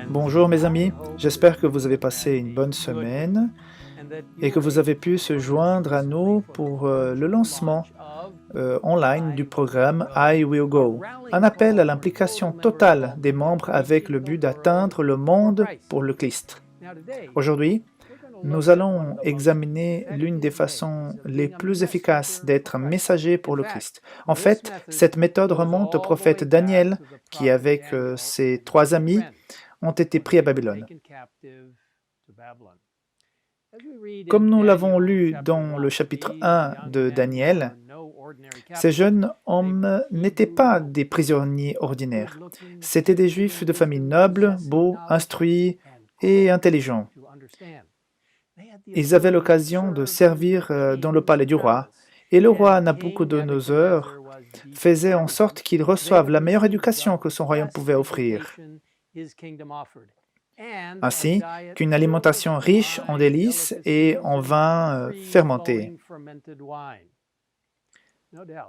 Bonjour mes amis, j'espère que vous avez passé une bonne semaine et que vous avez pu se joindre à nous pour le lancement online du programme I Will Go, un appel à l'implication totale des membres avec le but d'atteindre le monde pour le Christ. Aujourd'hui, nous allons examiner l'une des façons les plus efficaces d'être messager pour le Christ. En fait, cette méthode remonte au prophète Daniel qui, avec ses 3 amis, ont été pris à Babylone. Comme nous l'avons lu dans le chapitre 1 de Daniel, ces jeunes hommes n'étaient pas des prisonniers ordinaires. C'étaient des juifs de famille noble, beaux, instruits et intelligents. Ils avaient l'occasion de servir dans le palais du roi, et le roi Nabuchodonosor faisait en sorte qu'ils reçoivent la meilleure éducation que son royaume pouvait offrir, ainsi qu'une alimentation riche en délices et en vin fermenté.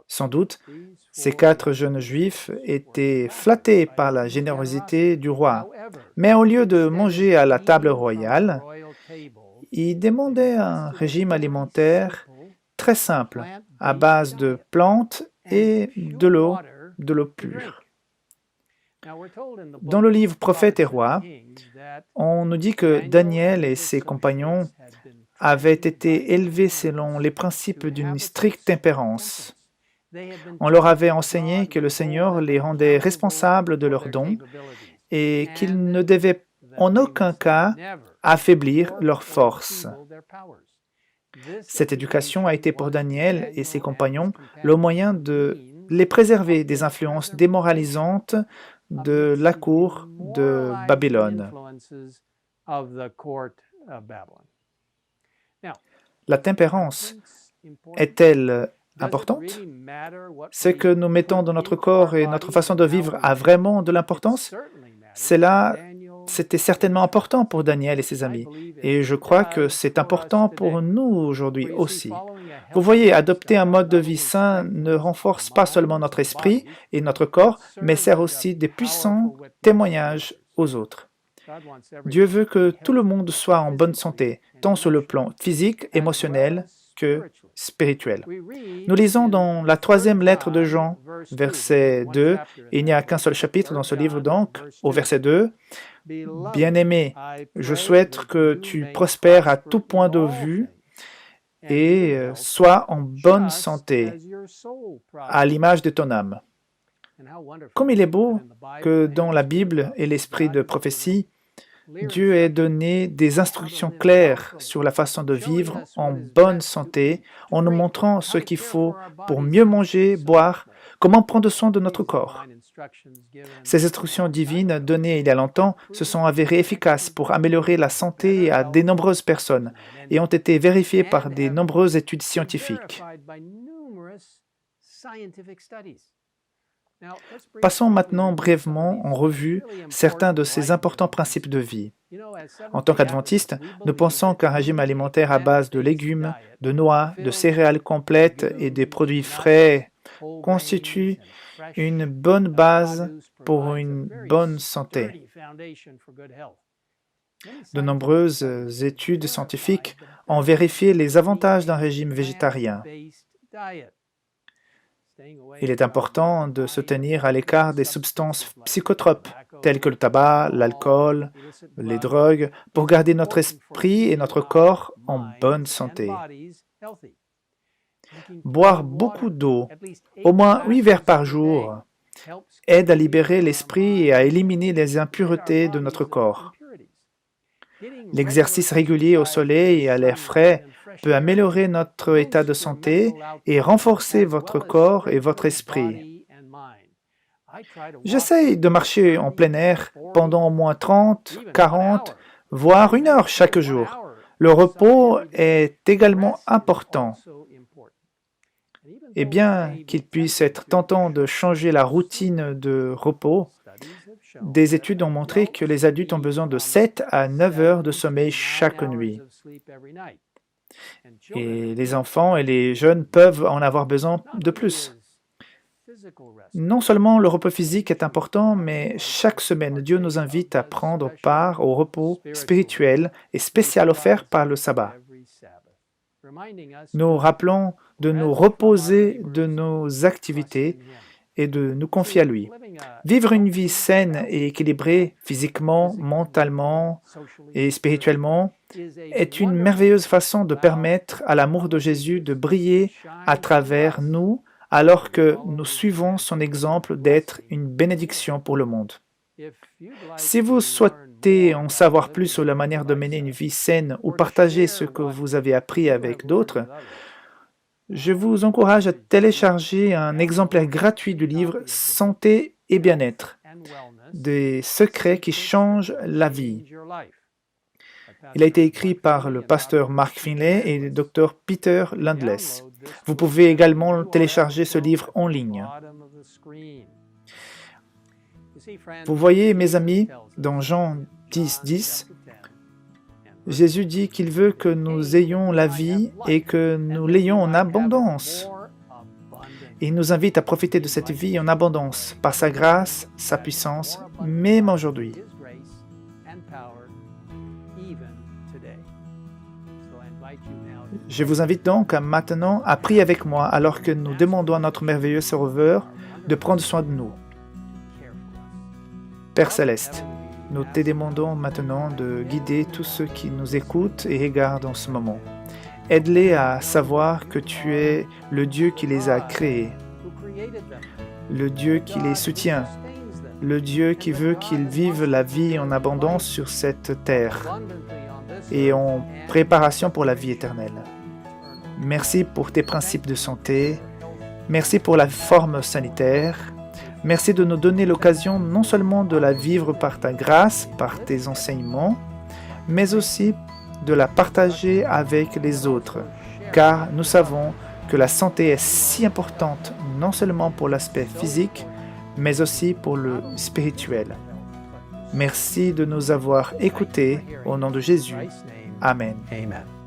Sans doute, ces 4 jeunes juifs étaient flattés par la générosité du roi, mais au lieu de manger à la table royale, ils demandaient un régime alimentaire très simple, à base de plantes et de l'eau pure. Dans le livre Prophètes et Rois, on nous dit que Daniel et ses compagnons avaient été élevés selon les principes d'une stricte tempérance. On leur avait enseigné que le Seigneur les rendait responsables de leurs dons et qu'ils ne devaient en aucun cas affaiblir leurs forces. Cette éducation a été pour Daniel et ses compagnons le moyen de les préserver des influences démoralisantes de la cour de Babylone. La tempérance est-elle importante? Ce que nous mettons dans notre corps et notre façon de vivre a vraiment de l'importance? C'était certainement important pour Daniel et ses amis, et je crois que c'est important pour nous aujourd'hui aussi. Vous voyez, adopter un mode de vie sain ne renforce pas seulement notre esprit et notre corps, mais sert aussi de puissants témoignages aux autres. Dieu veut que tout le monde soit en bonne santé, tant sur le plan physique, émotionnel que spirituel. Nous lisons dans la 3e lettre de Jean, verset 2, et il n'y a qu'un seul chapitre dans ce livre donc, au verset 2, « Bien-aimé, je souhaite que tu prospères à tout point de vue et sois en bonne santé, à l'image de ton âme. » Comme il est beau que dans la Bible et l'esprit de prophétie, Dieu ait donné des instructions claires sur la façon de vivre en bonne santé, en nous montrant ce qu'il faut pour mieux manger, boire, comment prendre soin de notre corps. Ces instructions divines données il y a longtemps se sont avérées efficaces pour améliorer la santé à de nombreuses personnes et ont été vérifiées par de nombreuses études scientifiques. Passons maintenant brièvement en revue certains de ces importants principes de vie. En tant qu'adventistes, nous pensons qu'un régime alimentaire à base de légumes, de noix, de céréales complètes et des produits frais constitue une bonne base pour une bonne santé. De nombreuses études scientifiques ont vérifié les avantages d'un régime végétarien. Il est important de se tenir à l'écart des substances psychotropes, telles que le tabac, l'alcool, les drogues, pour garder notre esprit et notre corps en bonne santé. Boire beaucoup d'eau, au moins 8 verres par jour, aide à libérer l'esprit et à éliminer les impuretés de notre corps. L'exercice régulier au soleil et à l'air frais peut améliorer notre état de santé et renforcer votre corps et votre esprit. J'essaye de marcher en plein air pendant au moins 30, 40, voire 1 heure chaque jour. Le repos est également important. Et bien qu'il puisse être tentant de changer la routine de repos, des études ont montré que les adultes ont besoin de 7 à 9 heures de sommeil chaque nuit. Et les enfants et les jeunes peuvent en avoir besoin de plus. Non seulement le repos physique est important, mais chaque semaine, Dieu nous invite à prendre part au repos spirituel et spécial offert par le sabbat. Nous rappelons de nous reposer de nos activités et de nous confier à lui. Vivre une vie saine et équilibrée physiquement, mentalement et spirituellement est une merveilleuse façon de permettre à l'amour de Jésus de briller à travers nous alors que nous suivons son exemple d'être une bénédiction pour le monde. Si vous souhaitez en savoir plus sur la manière de mener une vie saine ou partager ce que vous avez appris avec d'autres, je vous encourage à télécharger un exemplaire gratuit du livre Santé et bien-être, des secrets qui changent la vie. Il a été écrit par le pasteur Mark Finlay et le Dr Peter Landless. Vous pouvez également télécharger ce livre en ligne. Vous voyez, mes amis, dans Jean 10:10, Jésus dit qu'il veut que nous ayons la vie et que nous l'ayons en abondance. Il nous invite à profiter de cette vie en abondance, par sa grâce, sa puissance, même aujourd'hui. Je vous invite donc maintenant à prier avec moi alors que nous demandons à notre merveilleux Sauveur de prendre soin de nous. Père Céleste, nous te demandons maintenant de guider tous ceux qui nous écoutent et regardent en ce moment. Aide-les à savoir que tu es le Dieu qui les a créés, le Dieu qui les soutient, le Dieu qui veut qu'ils vivent la vie en abondance sur cette terre et en préparation pour la vie éternelle. Merci pour tes principes de santé, merci pour la forme sanitaire, merci de nous donner l'occasion non seulement de la vivre par ta grâce, par tes enseignements, mais aussi de la partager avec les autres, car nous savons que la santé est si importante non seulement pour l'aspect physique, mais aussi pour le spirituel. Merci de nous avoir écoutés au nom de Jésus. Amen. Amen.